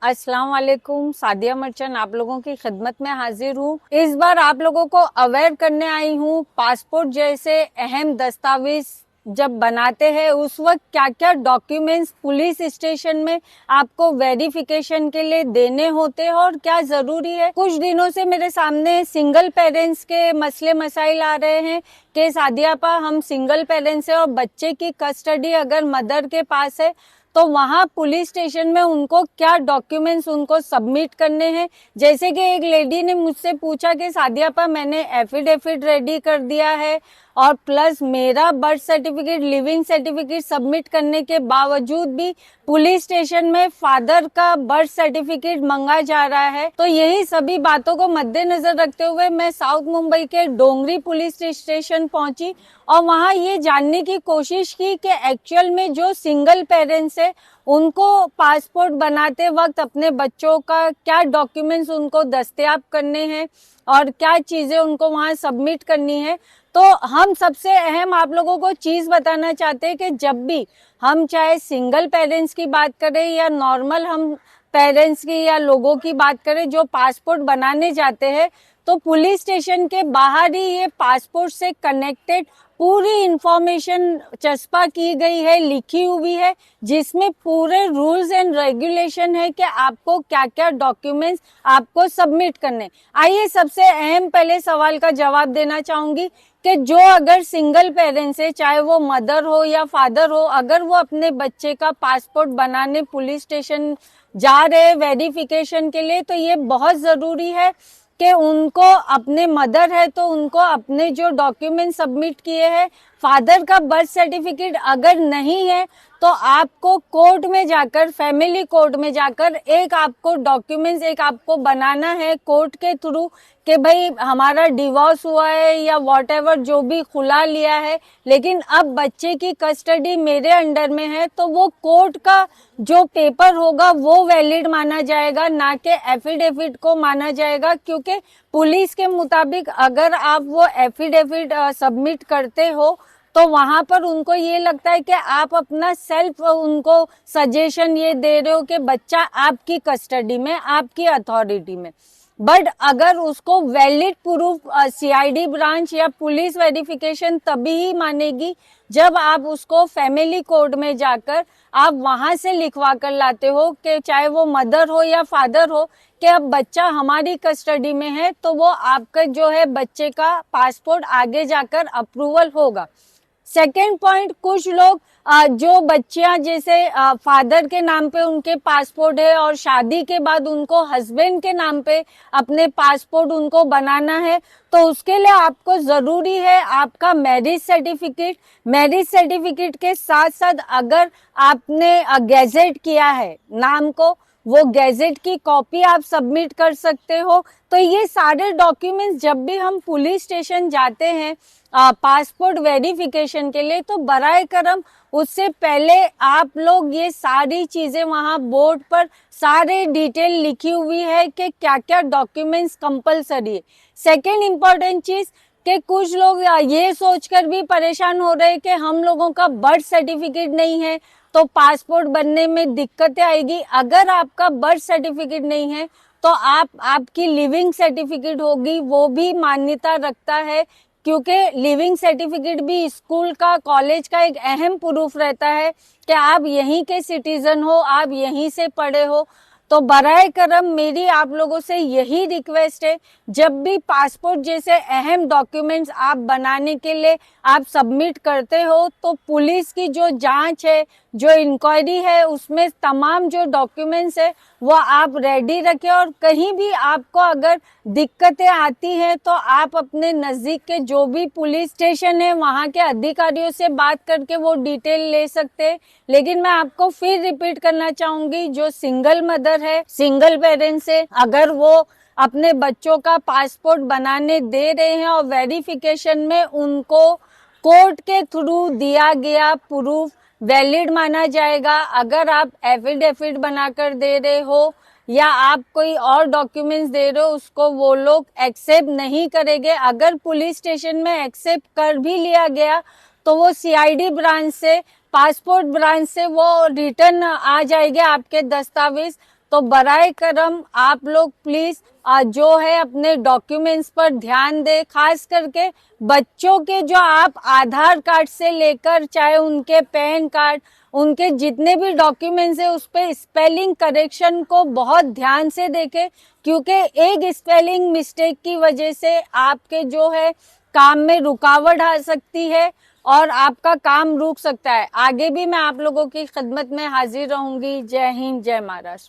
अस्सलाम वालेकुम। सादिया मर्चेंट आप लोगों की खिदमत में हाजिर हूँ। इस बार आप लोगों को अवेयर करने आई हूँ, पासपोर्ट जैसे अहम दस्तावेज जब बनाते हैं उस वक्त क्या क्या डॉक्यूमेंट्स पुलिस स्टेशन में आपको वेरिफिकेशन के लिए देने होते हैं और क्या जरूरी है। कुछ दिनों से मेरे सामने सिंगल पेरेंट्स के मसले मसाइल आ रहे हैं कि सादिया पा हम सिंगल पेरेंट्स है और बच्चे की कस्टडी अगर मदर के पास है तो वहाँ पुलिस स्टेशन में उनको क्या डॉक्यूमेंट्स उनको सबमिट करने हैं। जैसे कि एक लेडी ने मुझसे पूछा कि सादिया पा मैंने एफिडेविट रेडी कर दिया है और प्लस मेरा birth certificate leaving certificate submit करने के बावजूद भी पुलिस स्टेशन में फादर का बर्थ सर्टिफिकेट मांगा जा रहा है। तो यही सभी बातों को मद्देनजर रखते हुए मैं साउथ मुंबई के डोंगरी पुलिस स्टेशन पहुंची और वहां ये जानने की कोशिश की कि एक्चुअल में जो सिंगल पेरेंट्स है उनको पासपोर्ट बनाते वक्त अपने बच्चों का क्या डॉक्यूमेंट्स उनको दस्तयाब करने हैं और क्या चीजें उनको वहां सबमिट करनी है। तो हम सबसे अहम आप लोगों को चीज बताना चाहते हैं कि जब भी हम चाहे सिंगल पेरेंट्स की बात करें या नॉर्मल हम पेरेंट्स की या लोगों की बात करें जो पासपोर्ट बनाने जाते हैं, तो पुलिस स्टेशन के बाहर ही ये पासपोर्ट से कनेक्टेड पूरी इंफॉर्मेशन चस्पा की गई है, लिखी हुई है, जिसमें पूरे रूल्स एंड रेगुलेशन है कि आपको क्या क्या डॉक्यूमेंट्स आपको सबमिट करने। आइए सबसे अहम पहले सवाल का जवाब देना चाहूंगी कि जो अगर सिंगल पेरेंट्स है, चाहे वो मदर हो या फादर हो, अगर वो अपने बच्चे का पासपोर्ट बनाने पुलिस स्टेशन जा रहे वेरिफिकेशन के लिए, तो ये बहुत जरूरी है कि उनको अपने मदर है तो उनको अपने जो डॉक्यूमेंट सबमिट किए हैं, फादर का बर्थ सर्टिफिकेट अगर नहीं है तो आपको कोर्ट में जाकर, फैमिली कोर्ट में जाकर एक आपको डॉक्यूमेंट्स एक आपको बनाना है कोर्ट के थ्रू कि भाई हमारा डिवोर्स हुआ है या व्हाटएवर जो भी खुला लिया है, लेकिन अब बच्चे की कस्टडी मेरे अंडर में है, तो वो कोर्ट का जो पेपर होगा वो वैलिड माना जाएगा, ना कि एफिडेविट को माना जाएगा। क्योंकि पुलिस के मुताबिक अगर आप वो एफिडेविट सबमिट करते हो तो वहां पर उनको ये लगता है कि आप अपना सेल्फ उनको सजेशन ये दे रहे हो कि बच्चा आपकी कस्टडी में, आपकी अथॉरिटी में। बट अगर उसको वैलिड प्रूफ सीआईडी ब्रांच या पुलिस वेरिफिकेशन तभी ही मानेगी जब आप उसको फैमिली कोर्ट में जाकर आप वहां से लिखवा कर लाते हो कि चाहे वो मदर हो या फादर हो कि अब बच्चा हमारी कस्टडी में है, तो वो आपका जो है बच्चे का पासपोर्ट आगे जाकर अप्रूवल होगा। सेकेंड पॉइंट, कुछ लोग जो बच्चियां जैसे फादर के नाम पे उनके पासपोर्ट है और शादी के बाद उनको हस्बैंड के नाम पे अपने पासपोर्ट उनको बनाना है, तो उसके लिए आपको जरूरी है आपका मैरिज सर्टिफिकेट। मैरिज सर्टिफिकेट के साथ साथ अगर आपने गैजेट किया है नाम को, वो गैजेट की कॉपी आप सबमिट कर सकते हो। तो ये सारे डॉक्यूमेंट्स जब भी हम पुलिस स्टेशन जाते हैं पासपोर्ट वेरिफिकेशन के लिए, तो बराए करम उससे पहले आप लोग ये सारी चीजें वहां बोर्ड पर सारे डिटेल लिखी हुई है कि क्या क्या डॉक्यूमेंट्स कंपलसरी है। सेकेंड इम्पोर्टेंट चीज कि कुछ लोग ये सोचकर भी परेशान हो रहे हैं कि हम लोगों का बर्थ सर्टिफिकेट नहीं है तो पासपोर्ट बनने में दिक्कतें आएगी। अगर आपका बर्थ सर्टिफिकेट नहीं है तो आपकी लिविंग सर्टिफिकेट होगी, वो भी मान्यता रखता है, क्योंकि लिविंग सर्टिफिकेट भी स्कूल का, कॉलेज का एक अहम प्रूफ रहता है कि आप यहीं के सिटीजन हो, आप यहीं से पढ़े हो। तो बराए करम मेरी आप लोगों से यही रिक्वेस्ट है, जब भी पासपोर्ट जैसे अहम डॉक्यूमेंट्स आप बनाने के लिए आप सबमिट करते हो, तो पुलिस की जो जांच है, जो इंक्वायरी है, उसमें तमाम जो डॉक्यूमेंट्स है वो आप रेडी रखें। और कहीं भी आपको अगर दिक्कतें आती हैं तो आप अपने नजदीक के जो भी पुलिस स्टेशन है वहां के अधिकारियों से बात करके वो डिटेल ले सकते हैं। लेकिन मैं आपको फिर रिपीट करना चाहूंगी, जो सिंगल मदर है, सिंगल पेरेंट्स है, अगर वो अपने बच्चों का पासपोर्ट बनाने दे रहे हैं और वेरिफिकेशन में उनको कोर्ट के थ्रू दिया गया प्रूफ वैलिड माना जाएगा। अगर आप एफिडेविट बनाकर दे रहे हो या आप कोई और डॉक्यूमेंट्स दे रहे हो, उसको वो लोग एक्सेप्ट नहीं करेंगे। अगर पुलिस स्टेशन में एक्सेप्ट कर भी लिया गया तो वो सीआईडी ब्रांच से, पासपोर्ट ब्रांच से वो रिटर्न आ जाएंगे आपके दस्तावेज। तो बराए करम आप लोग प्लीज जो है अपने डॉक्यूमेंट्स पर ध्यान दे, खास करके बच्चों के जो आप आधार कार्ड से लेकर चाहे उनके पैन कार्ड, उनके जितने भी डॉक्यूमेंट्स है उस पे स्पेलिंग करेक्शन को बहुत ध्यान से देखें, क्योंकि एक स्पेलिंग मिस्टेक की वजह से आपके जो है काम में रुकावट आ सकती है और आपका काम रुक सकता है। आगे भी मैं आप लोगों की खिदमत में हाजिर रहूंगी। जय हिंद, जय महाराष्ट्र।